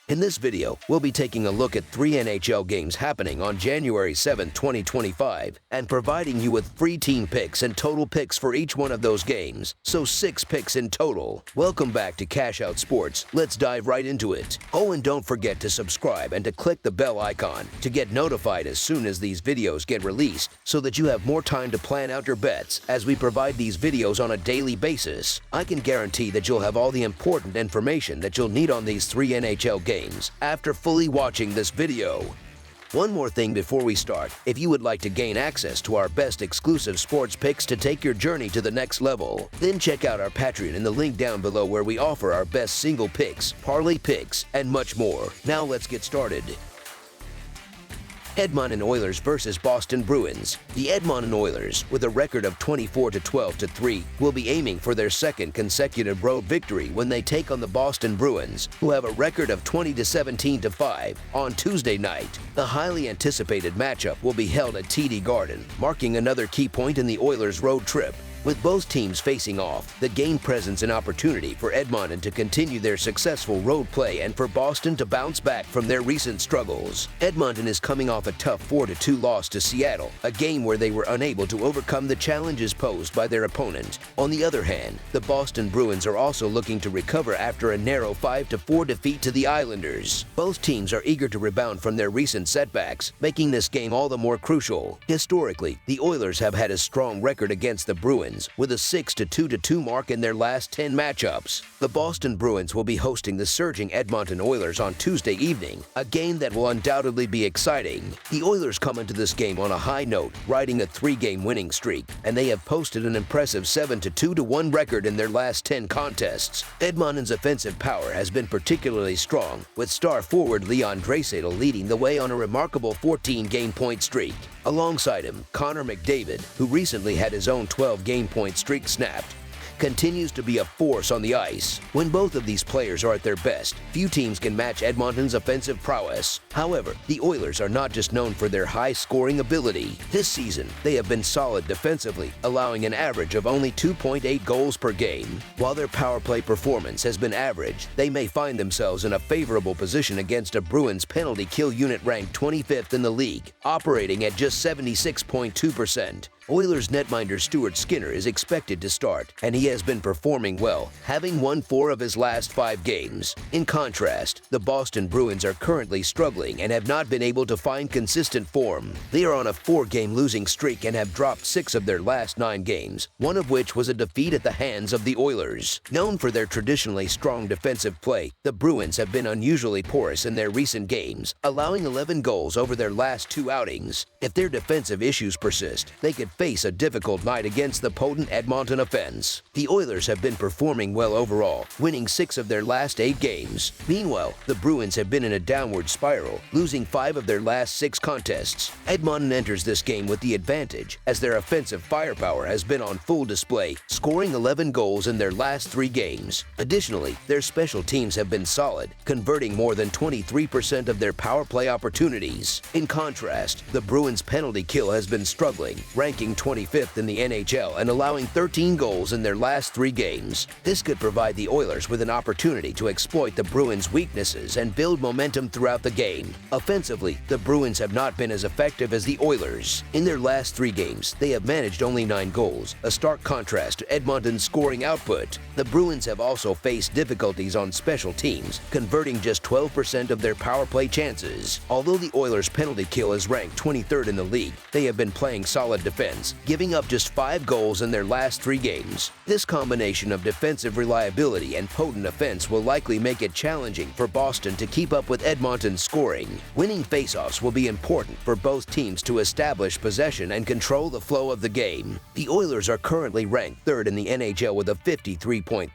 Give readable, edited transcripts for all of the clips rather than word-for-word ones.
In this video, we'll be taking a look at 3 NHL games happening on January 7, 2025, and providing you with free team picks and total picks for each one of those games, so 6 picks in total. Welcome back to Cash Out Sports. Let's dive right into it. Oh, and don't forget to subscribe and to click the bell icon to get notified as soon as these videos get released, so that you have more time to plan out your bets as we provide these videos on a daily basis. I can guarantee that you'll have all the important information that you'll need on these 3 NHL games after fully watching this video. One more thing before we start: if you would like to gain access to our best exclusive sports picks to take your journey to the next level, then check out our Patreon in the link down below, where we offer our best single picks, parlay picks, and much more. Now let's get started. Edmonton Oilers versus Boston Bruins. The Edmonton Oilers, with a record of 24-12-3, will be aiming for their second consecutive road victory when they take on the Boston Bruins, who have a record of 20-17-5, on Tuesday night. The highly anticipated matchup will be held at TD Garden, marking another key point in the Oilers' road trip. With both teams facing off, the game presents an opportunity for Edmonton to continue their successful road play and for Boston to bounce back from their recent struggles. Edmonton is coming off a tough 4-2 loss to Seattle, a game where they were unable to overcome the challenges posed by their opponent. On the other hand, the Boston Bruins are also looking to recover after a narrow 5-4 defeat to the Islanders. Both teams are eager to rebound from their recent setbacks, making this game all the more crucial. Historically, the Oilers have had a strong record against the Bruins, with a 6-2 mark in their last 10 matchups. The Boston Bruins will be hosting the surging Edmonton Oilers on Tuesday evening, a game that will undoubtedly be exciting. The Oilers come into this game on a high note, riding a 3-game winning streak, and they have posted an impressive 7-2-1 record in their last 10 contests. Edmonton's offensive power has been particularly strong, with star forward Leon Draisaitl leading the way on a remarkable 14-game point streak. Alongside him, Connor McDavid, who recently had his own 12-game point streak snapped, continues to be a force on the ice. When both of these players are at their best, few teams can match Edmonton's offensive prowess. However, the Oilers are not just known for their high-scoring ability. This season, they have been solid defensively, allowing an average of only 2.8 goals per game. While their power play performance has been average, they may find themselves in a favorable position against a Bruins penalty kill unit ranked 25th in the league, operating at just 76.2%. Oilers netminder Stuart Skinner is expected to start, and he has been performing well, having won 4 of his last 5 games. In contrast, the Boston Bruins are currently struggling and have not been able to find consistent form. They are on a 4-game losing streak and have dropped 6 of their last 9 games, one of which was a defeat at the hands of the Oilers. Known for their traditionally strong defensive play, the Bruins have been unusually porous in their recent games, allowing 11 goals over their last 2 outings. If their defensive issues persist, they could face a difficult night against the potent Edmonton offense. The Oilers have been performing well overall, winning 6 of their last 8 games. Meanwhile, the Bruins have been in a downward spiral, losing 5 of their last 6 contests. Edmonton enters this game with the advantage, as their offensive firepower has been on full display, scoring 11 goals in their last 3 games. Additionally, their special teams have been solid, converting more than 23% of their power play opportunities. In contrast, the Bruins' penalty kill has been struggling, ranking 25th in the NHL and allowing 13 goals in their last 3 games. This could provide the Oilers with an opportunity to exploit the Bruins' weaknesses and build momentum throughout the game. Offensively, the Bruins have not been as effective as the Oilers. In their last 3 games, they have managed only 9 goals, a stark contrast to Edmonton's scoring output. The Bruins have also faced difficulties on special teams, converting just 12% of their power play chances. Although the Oilers' penalty kill is ranked 23rd in the league, they have been playing solid defense, giving up just 5 goals in their last 3 games. This combination of defensive reliability and potent offense will likely make it challenging for Boston to keep up with Edmonton's scoring. Winning faceoffs will be important for both teams to establish possession and control the flow of the game. The Oilers are currently ranked 3rd in the NHL with a 53.3%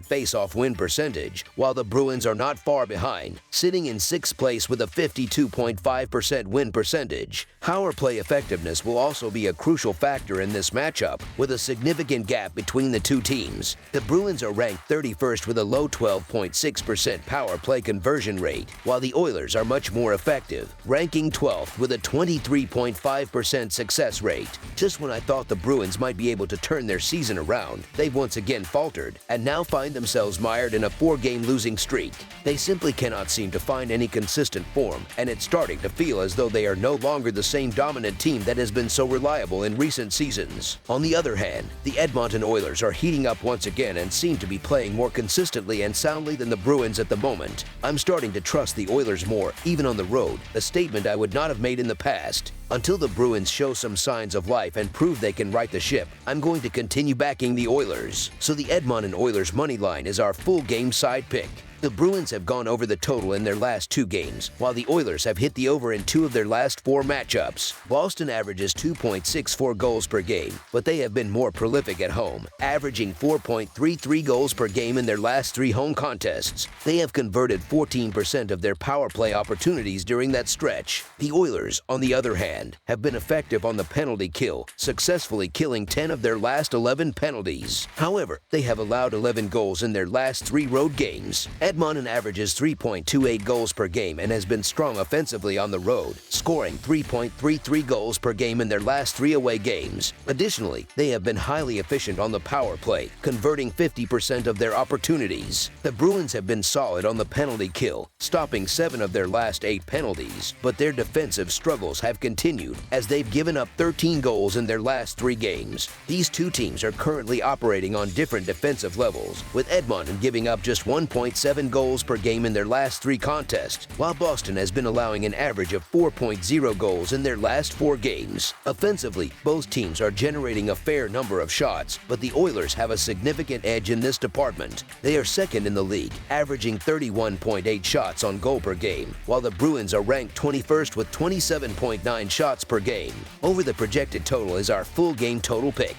faceoff win percentage, while the Bruins are not far behind, sitting in 6th place with a 52.5% win percentage. Power play effectiveness will also be a crucial crucial factor in this matchup, with a significant gap between the two teams. The Bruins are ranked 31st with a low 12.6% power play conversion rate, while the Oilers are much more effective, ranking 12th with a 23.5% success rate. Just when I thought the Bruins might be able to turn their season around, they've once again faltered and now find themselves mired in a 4-game losing streak. They simply cannot seem to find any consistent form, and it's starting to feel as though they are no longer the same dominant team that has been so reliable in recent seasons. On the other hand, the Edmonton Oilers are heating up once again and seem to be playing more consistently and soundly than the Bruins at the moment. I'm starting to trust the Oilers more, even on the road, a statement I would not have made in the past. Until the Bruins show some signs of life and prove they can right the ship, I'm going to continue backing the Oilers. So the Edmonton Oilers money line is our full game side pick. The Bruins have gone over the total in their last 2 games, while the Oilers have hit the over in 2 of their last 4 matchups. Boston averages 2.64 goals per game, but they have been more prolific at home, averaging 4.33 goals per game in their last 3 home contests. They have converted 14% of their power play opportunities during that stretch. The Oilers, on the other hand, have been effective on the penalty kill, successfully killing 10 of their last 11 penalties. However, they have allowed 11 goals in their last 3 road games. Edmonton averages 3.28 goals per game and has been strong offensively on the road, scoring 3.33 goals per game in their last 3 away games. Additionally, they have been highly efficient on the power play, converting 50% of their opportunities. The Bruins have been solid on the penalty kill, stopping 7 of their last 8 penalties, but their defensive struggles have continued as they've given up 13 goals in their last 3 games. These two teams are currently operating on different defensive levels, with Edmonton giving up just 1.7 goals per game in their last 3 contests, while Boston has been allowing an average of 4.0 goals in their last 4 games. Offensively, both teams are generating a fair number of shots, but the Oilers have a significant edge in this department. They are second in the league, averaging 31.8 shots on goal per game, while the Bruins are ranked 21st with 27.9 shots per game. Over the projected total is our full game total pick.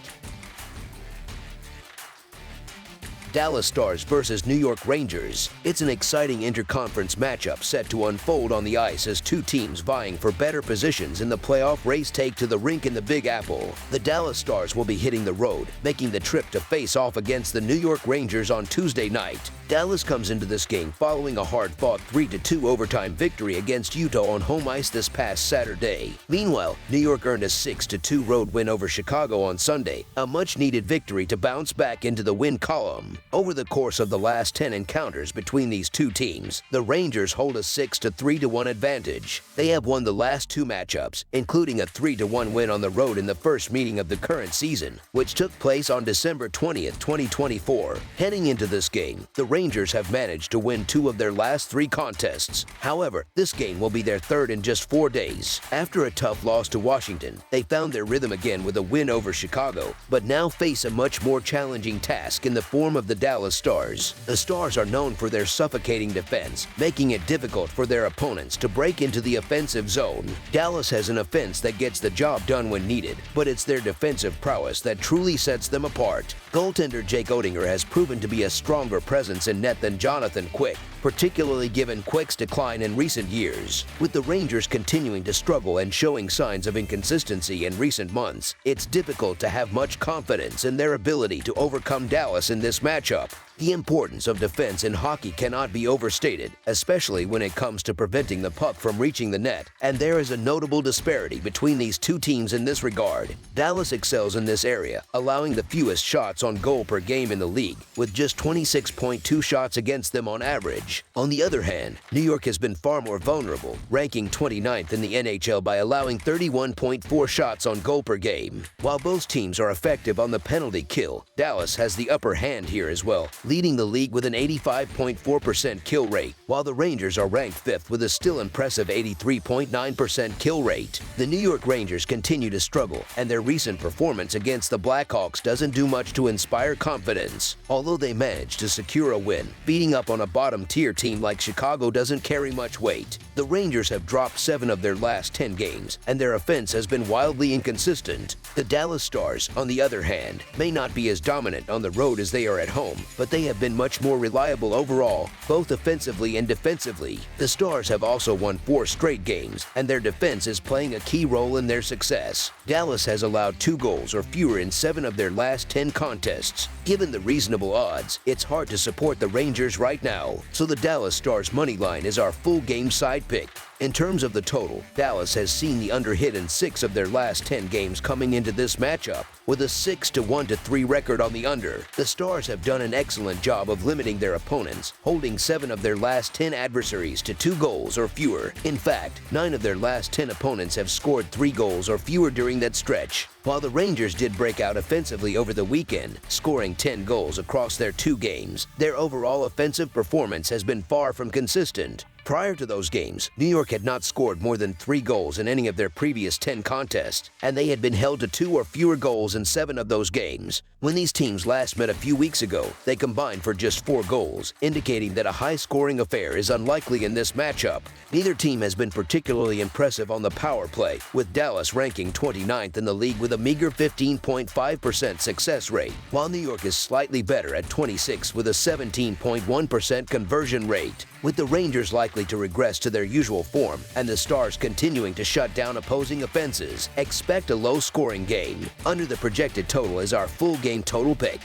Dallas Stars versus New York Rangers. It's an exciting interconference matchup set to unfold on the ice as two teams vying for better positions in the playoff race take to the rink in the Big Apple. The Dallas Stars will be hitting the road, making the trip to face off against the New York Rangers on Tuesday night. Dallas comes into this game following a hard-fought 3-2 overtime victory against Utah on home ice this past Saturday. Meanwhile, New York earned a 6-2 road win over Chicago on Sunday, a much-needed victory to bounce back into the win column. Over the course of the last 10 encounters between these two teams, the Rangers hold a 6-3-1 advantage. They have won the last 2 matchups, including a 3-1 win on the road in the first meeting of the current season, which took place on December 20th, 2024. Heading into this game, the Rangers have managed to win 2 of their last 3 contests. However, this game will be their 3rd in just 4 days. After a tough loss to Washington, they found their rhythm again with a win over Chicago, but now face a much more challenging task in the form of the Dallas Stars. The Stars are known for their suffocating defense, making it difficult for their opponents to break into the offensive zone. Dallas has an offense that gets the job done when needed, but it's their defensive prowess that truly sets them apart. Goaltender Jake Oettinger has proven to be a stronger presence in net than Jonathan Quick, particularly given Quick's decline in recent years. With the Rangers continuing to struggle and showing signs of inconsistency in recent months, it's difficult to have much confidence in their ability to overcome Dallas in this matchup. The importance of defense in hockey cannot be overstated, especially when it comes to preventing the puck from reaching the net, and there is a notable disparity between these two teams in this regard. Dallas excels in this area, allowing the fewest shots on goal per game in the league, with just 26.2 shots against them on average. On the other hand, New York has been far more vulnerable, ranking 29th in the NHL by allowing 31.4 shots on goal per game. While both teams are effective on the penalty kill, Dallas has the upper hand here as well, leading the league with an 85.4% kill rate, while the Rangers are ranked 5th with a still impressive 83.9% kill rate. The New York Rangers continue to struggle, and their recent performance against the Blackhawks doesn't do much to inspire confidence. Although they managed to secure a win, beating up on a bottom-tier team like Chicago doesn't carry much weight. The Rangers have dropped 7 of their last 10 games, and their offense has been wildly inconsistent. The Dallas Stars, on the other hand, may not be as dominant on the road as they are at home, but they have been much more reliable overall, both offensively and defensively. The Stars have also won 4 straight games, and their defense is playing a key role in their success. Dallas has allowed 2 goals or fewer in 7 of their last 10 contests. Given the reasonable odds, it's hard to support the Rangers right now, so the Dallas Stars money line is our full game side pick. In terms of the total, Dallas has seen the under hit in 6 of their last 10 games coming into this matchup, with a 6-1-3 record on the under. The Stars have done an excellent job of limiting their opponents, holding 7 of their last 10 adversaries to 2 goals or fewer. In fact, 9 of their last 10 opponents have scored 3 goals or fewer during that stretch. While the Rangers did break out offensively over the weekend, scoring 10 goals across their 2 games, their overall offensive performance has been far from consistent. Prior to those games, New York had not scored more than 3 goals in any of their previous 10 contests, and they had been held to 2 or fewer goals in 7 of those games. When these teams last met a few weeks ago, they combined for just 4 goals, indicating that a high-scoring affair is unlikely in this matchup. Neither team has been particularly impressive on the power play, with Dallas ranking 29th in the league with a meager 15.5% success rate, while New York is slightly better at 26th with a 17.1% conversion rate. With the Rangers likely to regress to their usual form and the Stars continuing to shut down opposing offenses, expect a low-scoring game. Under the projected total is our full game total pick.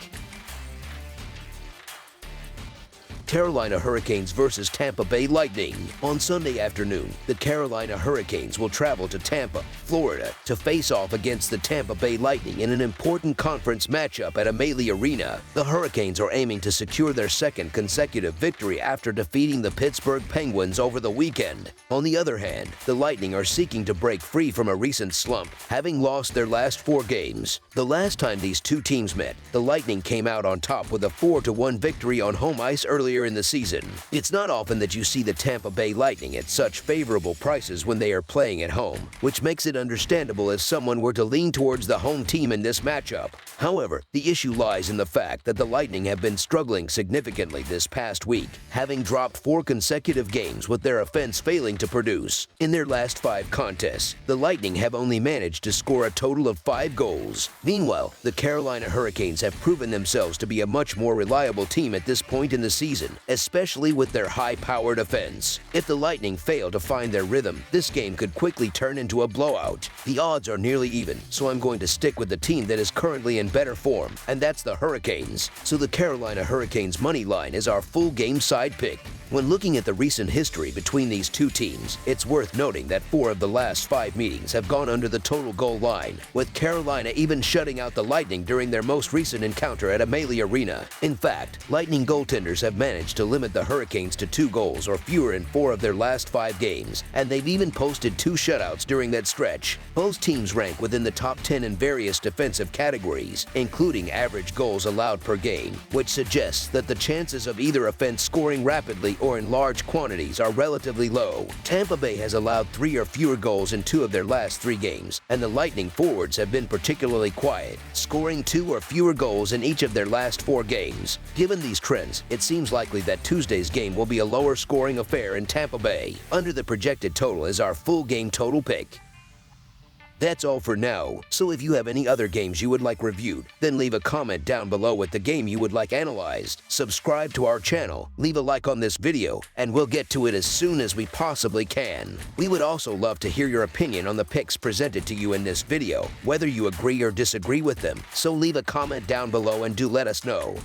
Carolina Hurricanes versus Tampa Bay Lightning. On Sunday afternoon, the Carolina Hurricanes will travel to Tampa, Florida, to face off against the Tampa Bay Lightning in an important conference matchup at Amalie Arena. The Hurricanes are aiming to secure their 2nd consecutive victory after defeating the Pittsburgh Penguins over the weekend. On the other hand, the Lightning are seeking to break free from a recent slump, having lost their last 4 games. The last time these 2 teams met, the Lightning came out on top with a 4-1 victory on home ice earlier in the season. It's not often that you see the Tampa Bay Lightning at such favorable prices when they are playing at home, which makes it understandable if someone were to lean towards the home team in this matchup. However, the issue lies in the fact that the Lightning have been struggling significantly this past week, having dropped 4 consecutive games with their offense failing to produce. In their last 5 contests, the Lightning have only managed to score a total of 5 goals. Meanwhile, the Carolina Hurricanes have proven themselves to be a much more reliable team at this point in the season, especially with their high-powered offense. If the Lightning fail to find their rhythm, this game could quickly turn into a blowout. The odds are nearly even, so I'm going to stick with the team that is currently in better form, and that's the Hurricanes. So the Carolina Hurricanes money line is our full game side pick. When looking at the recent history between these 2 teams, it's worth noting that 4 of the last 5 meetings have gone under the total goal line, with Carolina even shutting out the Lightning during their most recent encounter at Amalie Arena. In fact, Lightning goaltenders have managed to limit the Hurricanes to 2 goals or fewer in 4 of their last 5 games, and they've even posted 2 shutouts during that stretch. Both teams rank within the top 10 in various defensive categories, including average goals allowed per game, which suggests that the chances of either offense scoring rapidly or in large quantities are relatively low. Tampa Bay has allowed 3 or fewer goals in 2 of their last 3 games, and the Lightning forwards have been particularly quiet, scoring 2 or fewer goals in each of their last 4 games. Given these trends, it seems likely that Tuesday's game will be a lower scoring affair in Tampa Bay. Under the projected total is our full game total pick. That's all for now, so if you have any other games you would like reviewed, then leave a comment down below with the game you would like analyzed. Subscribe to our channel, leave a like on this video, and we'll get to it as soon as we possibly can. We would also love to hear your opinion on the picks presented to you in this video, whether you agree or disagree with them, so leave a comment down below and do let us know.